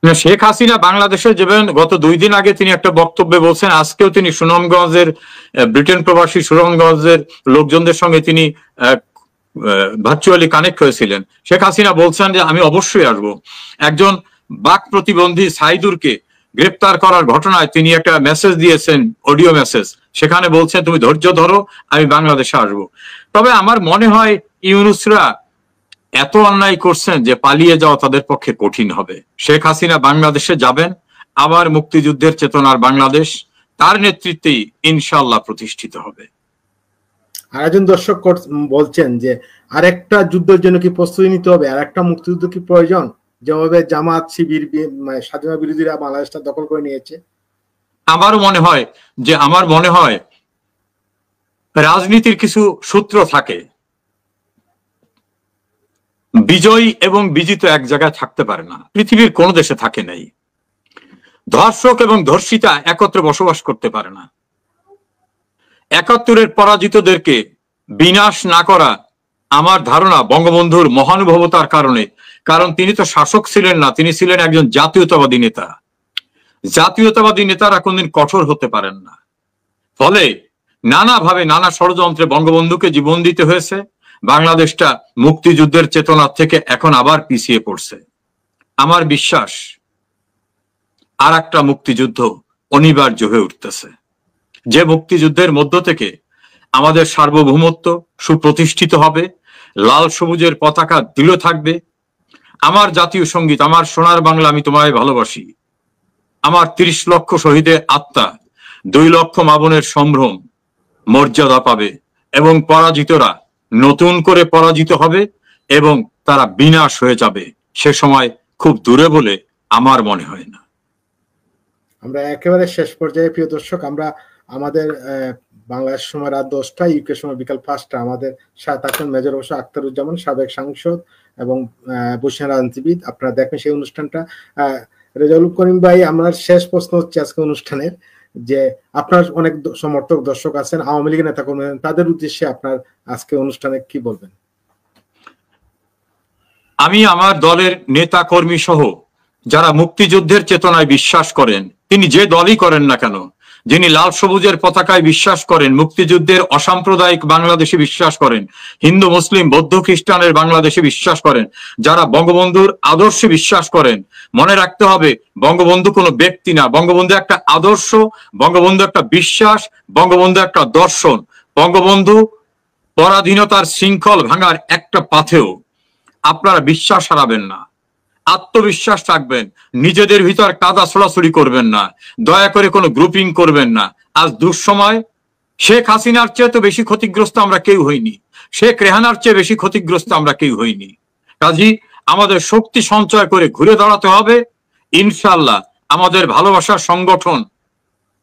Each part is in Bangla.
শেখ হাসিনা বাংলাদেশে যাবেন, গত 2 দিন আগে তিনি একটা বক্তব্যে বলছেন, আজকেও তিনি সুনামগঞ্জের ব্রিটেন প্রবাসী সুনামগঞ্জের লোকজনদের সঙ্গে তিনি ভার্চুয়ালি কানেক্ট হয়েছিলেন। শেখ হাসিনা বলছেন যে আমি অবশ্যই আসবো। একজন বাক প্রতিবন্ধী সাইদুরকে গ্রেপ্তার করার ঘটনায় তিনি একটা মেসেজ দিয়েছেন, অডিও মেসেজ, সেখানে বলছেন তুমি ধৈর্য ধরো, আমি বাংলাদেশে আসবো। তবে আমার মনে হয় ইউনূসরা এত অন্যায় করছেন যে পালিয়ে যাওয়া তাদের পক্ষে কঠিন হবে। শেখ হাসিনা বাংলাদেশে যাবেন, আবার মুক্তিযুদ্ধের চেতনার বাংলাদেশ তার নেতৃত্বেই ইনশাআল্লাহ প্রতিষ্ঠিত হবে। আর একজন দর্শক বলছেন যে আরেকটা যুদ্ধের জন্য কি প্রস্তুতি নিতে হবে, আর একটা মুক্তিযুদ্ধ কি প্রয়োজন, যেভাবে জামাত শিবির স্বাধীনতা বিরোধীরা বাংলাদেশটা দখল করে নিয়েছে? আমার মনে হয় রাজনীতির কিছু সূত্র থাকে, বিজয়ী এবং বিজিত এক জায়গায় থাকতে পারে না, পৃথিবীর কোন দেশে থাকে নাই। ধর্ষক এবং ধর্ষিতা একত্রে বসবাস করতে পারে না। ৭১-এর পরাজিতদেরকে বিনাশ না করা আমার ধারণা বঙ্গবন্ধুর মহানুভবতার কারণে, কারণ তিনি তো শাসক ছিলেন না, তিনি ছিলেন একজন জাতীয়তাবাদী নেতা। জাতীয়তাবাদী নেতারা কোনদিন কঠোর হতে পারেন না। ফলে নানাভাবে নানা ষড়যন্ত্রে বঙ্গবন্ধুকে জীবন দিতে হয়েছে। বাংলাদেশটা মুক্তিযুদ্ধের চেতনা থেকে এখন আবার পিছিয়ে পড়ছে। আমার বিশ্বাস আর একটা মুক্তিযুদ্ধ অনিবার্য হয়ে উঠতেছে, যে মুক্তিযুদ্ধের মধ্য থেকে আমাদের সার্বভৌমত্ব সুপ্রতিষ্ঠিত হবে, লাল সবুজের পতাকা দৃঢ় থাকবে, আমার জাতীয় সঙ্গীত আমার সোনার বাংলা আমি তোমায় ভালোবাসি, আমার ৩০ লক্ষ শহীদের আত্মা, ২ লক্ষ মা বোনের সম্ভ্রম মর্যাদা পাবে, এবং পরাজিতরা নতুন করে পরাজিত হবে এবং তারা বিনাশ হয়ে যাবে। সে সময় খুব দূরে বলে আমার মনে হয় না। আমরা একেবারে শেষ পর্যায়ে প্রিয় দর্শক, আমরা আমাদের বাংলাদেশ সময় রাত 10টা, ইউকে সময় বিকাল 5টা আমাদের সাথে আছেন মেজর হোসেন আখতারুজ্জামান, সাবেক সাংসদ এবং বর্ষিয়ান রাজনীতিবিদ। আপনারা দেখবেন সেই অনুষ্ঠানটা। রেজাউল করিম ভাই, আমার শেষ প্রশ্ন হচ্ছে আজকে অনুষ্ঠানের, যে আপনার অনেক সমর্থক দর্শক আছেন, আওয়ামী লীগের নেতা কর্মী, তাদের উদ্দেশ্যে আপনার আজকে অনুষ্ঠানে কি বলবেন? আমি আমার দলের নেতা কর্মী সহ যারা মুক্তিযুদ্ধের চেতনায় বিশ্বাস করেন, তিনি যে দলই করেন না কেন, যিনি লাল সবুজের পতাকায় বিশ্বাস করেন, মুক্তিযুদ্ধের অসাম্প্রদায়িক বাংলাদেশে বিশ্বাস করেন, হিন্দু মুসলিম বৌদ্ধ খ্রিস্টানের বাংলাদেশে বিশ্বাস করেন, যারা বঙ্গবন্ধুর আদর্শে বিশ্বাস করেন, মনে রাখতে হবে বঙ্গবন্ধু কোনো ব্যক্তি না, বঙ্গবন্ধু একটা আদর্শ, বঙ্গবন্ধু একটা বিশ্বাস, বঙ্গবন্ধু একটা দর্শন। বঙ্গবন্ধু পরাধীনতার শৃঙ্খল ভাঙার একটা পাথেও। আপনারা বিশ্বাস হারাবেন না, আত্মবিশ্বাস রাখবেন, নিজেদের ভিতর কাদা ছোড়াছুড়ি করবেন না, দয়া করে কোনো গ্রুপিং করবেন না। আজ দুঃসময়, শেখ হাসিনার চেয়ে তো বেশি ক্ষতিগ্রস্ত আমরা কেউ হইনি, শেখ রেহানার চেয়ে বেশি ক্ষতিগ্রস্ত আমরা কেউ হইনি। কাজী আমাদের শক্তি সঞ্চয় করে ঘুরে দাঁড়াতে হবে। ইনশাআল্লাহ আমাদের ভালোবাসার সংগঠন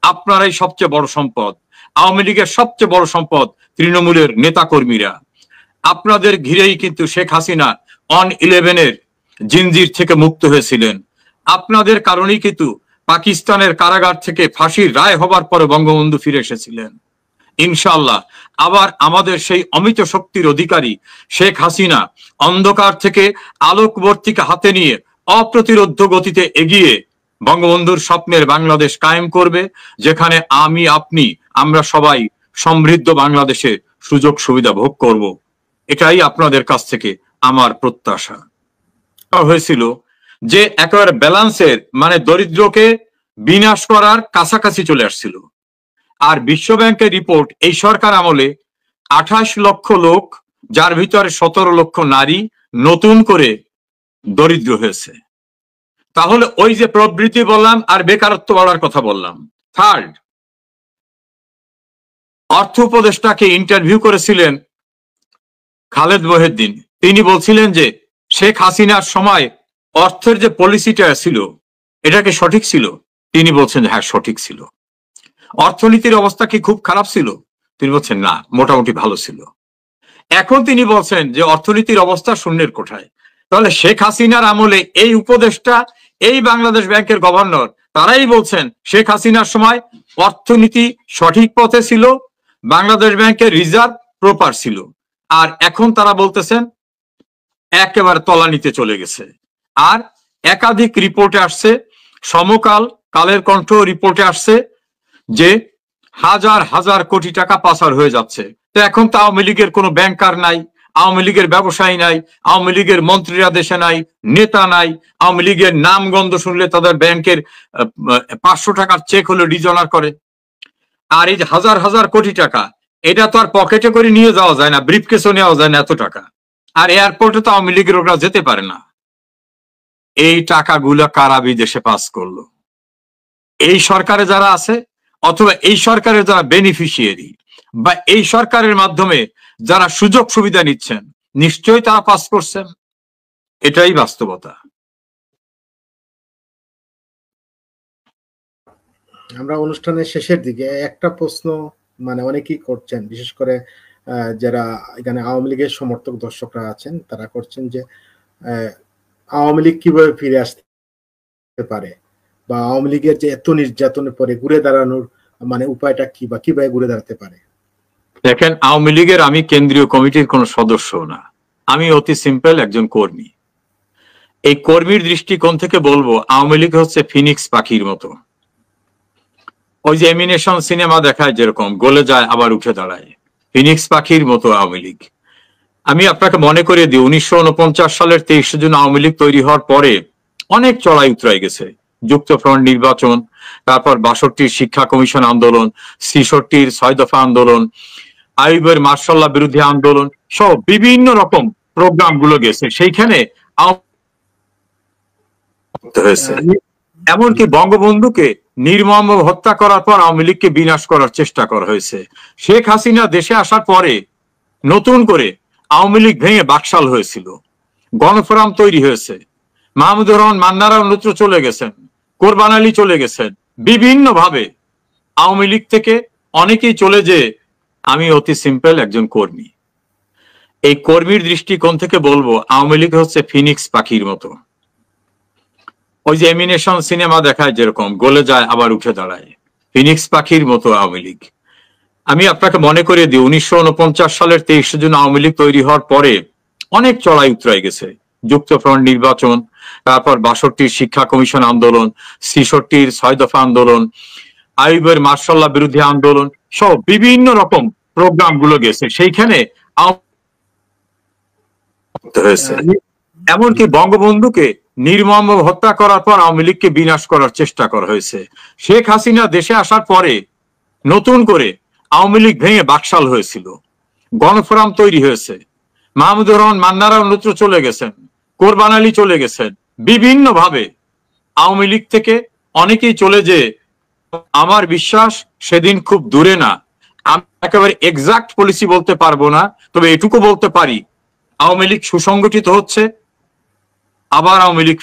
আপনারাই সবচেয়ে বড় সম্পদ। আওয়ামী লীগের সবচেয়ে বড় সম্পদ তৃণমূলের নেতা কর্মীরা। আপনাদের ঘিরেই কিন্তু শেখ হাসিনা অন 11-এর জিনজির থেকে মুক্ত হয়েছিলেন। আপনাদের কারণেই কিন্তু পাকিস্তানের কারাগার থেকে ফাঁসির রায় হবার পরে বঙ্গবন্ধু ফিরে এসেছিলেন। ইনশাআল্লাহ আবার আমাদের সেই অমিত শক্তির অধিকারী শেখ হাসিনা অন্ধকার থেকে আলোকবর্তিকা হাতে নিয়ে অপ্রতিরোধ্য গতিতে এগিয়ে বঙ্গবন্ধুর স্বপ্নের বাংলাদেশ কায়েম করবে, যেখানে আমি আপনি আমরা সবাই সমৃদ্ধ বাংলাদেশে সুযোগ সুবিধা ভোগ করব। এটাই আপনাদের কাছ থেকে আমার প্রত্যাশা। হয়েছিল যে একেবারে ব্যালান্সের, মানে দরিদ্রকে বিনাশ করার কাছাকাছি চলে আসছিল। আর বিশ্ব ব্যাংকের রিপোর্ট, এই সরকার আমলে 28 লক্ষ লোক, যার ভিতরে 17 লক্ষ নারী নতুন করে দরিদ্র হয়েছে। তাহলে ওই যে প্রবৃদ্ধি বললাম আর বেকারত্ব বাড়ার কথা বললাম। থার্ড, অর্থ উপদেষ্টাকে ইন্টারভিউ করেছিলেন খালেদ মহিউদ্দিন। তিনি বলছিলেন যে শেখ হাসিনার সময় অর্থের যে পলিসিটা ছিল এটাকে সঠিক ছিল। তিনি বলছেন হ্যাঁ সঠিক ছিল। অর্থনীতির অবস্থা কি খুব খারাপ ছিল? তিনি বলছেন না, মোটামুটি ভালো ছিল। এখন তিনি বলছেন যে অর্থনীতির অবস্থা শূন্যের কোঠায়। তাহলে শেখ হাসিনার আমলে এই উপদেষ্টা, এই বাংলাদেশ ব্যাংকের গভর্নর, তারাই বলছেন শেখ হাসিনার সময় অর্থনীতি সঠিক পথে ছিল, বাংলাদেশ ব্যাংকের রিজার্ভ প্রপার ছিল। আর এখন তারা বলতেছেন একেবারে তলানিতে চলে গেছে। আর একাধিক রিপোর্টে আসছে, সমকাল, কালের কণ্ঠ রিপোর্টে আসছে যে হাজার হাজার কোটি টাকা পাচার হয়ে যাচ্ছে। তো এখন তো আওয়ামী লীগের কোনো ব্যাংকার নাই, আওয়ামী লীগের ব্যবসায়ী নাই, আওয়ামী লীগের মন্ত্রীরা দেশে নাই, নেতা নাই, আওয়ামী লীগের নাম গন্ধ শুনলে তাদের ব্যাংকের 500 টাকার চেক হলে ডিজনার করে। আর এই যে হাজার হাজার কোটি টাকা, এটা তো আর পকেটে করে নিয়ে যাওয়া যায় না, ব্রিফকেসও নেওয়া যায় না এত টাকা। আর এয়ারপোর্টে তো আওয়ামী লীগের ওরা যেতে পারে না। এই টাকাগুলো কারা বিদেশে পাস করলো? এই সরকারে যারা আছে, অথবা এই সরকারের যারা বেনিফিশিয়ারি, বা এই সরকারের মাধ্যমে যারা সুযোগ সুবিধা নিচ্ছেন, নিশ্চয়ই তারা পাস করছেন। এটাই বাস্তবতা। আমরা অনুষ্ঠানের শেষের দিকে একটা প্রশ্ন মানে অনেকেই করছেন, বিশেষ করে যারা এখানে আওয়ামী লীগের সমর্থক দর্শকরা আছেন, তারা করছেন যে আওয়ামী লীগ কিভাবে ফিরে আসতে পারে, বা আওয়ামী লীগের যে এত নির্যাতনের পরে ঘুরে দাঁড়ানোর মানে উপায়টা কি, বা কিভাবে ঘুরে দাঁড়াতে পারে? দেখেন, আওয়ামী লীগের আমি কেন্দ্রীয় কমিটির কোন সদস্য না, আমি অতি সিম্পল একজন কর্মী। এই কর্মীর দৃষ্টিকোণ থেকে বলবো, আওয়ামী লীগ হচ্ছে ফিনিক্স পাখির মতো। ওই যে এমিনেশন সিনেমা দেখায় যেরকম, গলে যায় আবার উঠে দাঁড়ায়, ফিনিক্স পাখির মতো আওয়ামী লীগ। আমি আপনাকে মনে করিয়ে দিই, 1949 সালের 23 জুন আওয়ামী লীগ তৈরি হওয়ার পরে অনেক চড়াই উতরাই গেছে। যুক্তফ্রন্ট নির্বাচন, তারপর 62-র শিক্ষা কমিশন আন্দোলন, 66-র 6 দফা আন্দোলন, আইয়ুবের মার্শাল্লাহ বিরোধী আন্দোলন সহ বিভিন্ন রকম প্রোগ্রাম গুলো গেছে। সেইখানে হয়েছে, এমনকি বঙ্গবন্ধুকে নির্মম হত্যা করার পর আওয়ামী লীগকে বিনাশ করার চেষ্টা করা হয়েছে। শেখ হাসিনা দেশে আসার পরে নতুন করে আওয়ামী লীগ ভেঙে বাকশাল হয়েছিল, গণফোরাম তৈরি হয়েছে, মাহমুদুর রহমান মান্নারা অন্যত্র চলে গেছেন, কোরবান আলী চলে গেছেন, বিভিন্ন ভাবে আওয়ামী লীগ থেকে অনেকেই চলে যে আমি অতি সিম্পল একজন কর্মী। এই কর্মীর দৃষ্টিকোণ থেকে বলবো, আওয়ামী লীগ হচ্ছে ফিনিক্স পাখির মতো। ওই যে এমিনেশন সিনেমা দেখায় যেরকম, গলে যায় আবার উঠে দাঁড়ায়, ফিনিক্স পাখির মতো আওয়ামী লীগ। আমি আপনাকে মনে করিয়ে দিই, 1949 সালের 23 জুন আওয়ামী লীগ তৈরি হওয়ার পরে অনেক চড়াই উতরাই গেছে। যুক্তফ্রন্ট নির্বাচন, তারপর 62-র শিক্ষা কমিশন আন্দোলন, 66-র 6 দফা আন্দোলন, আইয়ুবের মার্শাল্লাহ বিরোধী আন্দোলন সহ বিভিন্ন রকম প্রোগ্রাম গুলো গেছে। সেইখানে হয়েছে, এমনকি বঙ্গবন্ধুকে নির্মম হত্যা করার পর আওয়ামী লীগকে বিনাশ করার চেষ্টা করা হয়েছে। শেখ হাসিনা দেশে আসার পরে নতুন করে আওয়ামী লীগ ভেঙে বাকশাল হয়েছিল, গণফোরাম তৈরি হয়েছে, মাহমুদুর রহমান মান্নারা অন্যত্র চলে গেছেন, কোরবান আলী চলে গেছেন, বিভিন্ন ভাবে আওয়ামী লীগ থেকে অনেকেই চলে যে আমার বিশ্বাস সেদিন খুব দূরে না। আমি একেবারে এক্সাক্ট পলিসি বলতে পারবো না, তবে এটুকু বলতে পারি, আওয়ামী লীগ সুসংগঠিত হচ্ছে, আবার আওয়ামী লীগ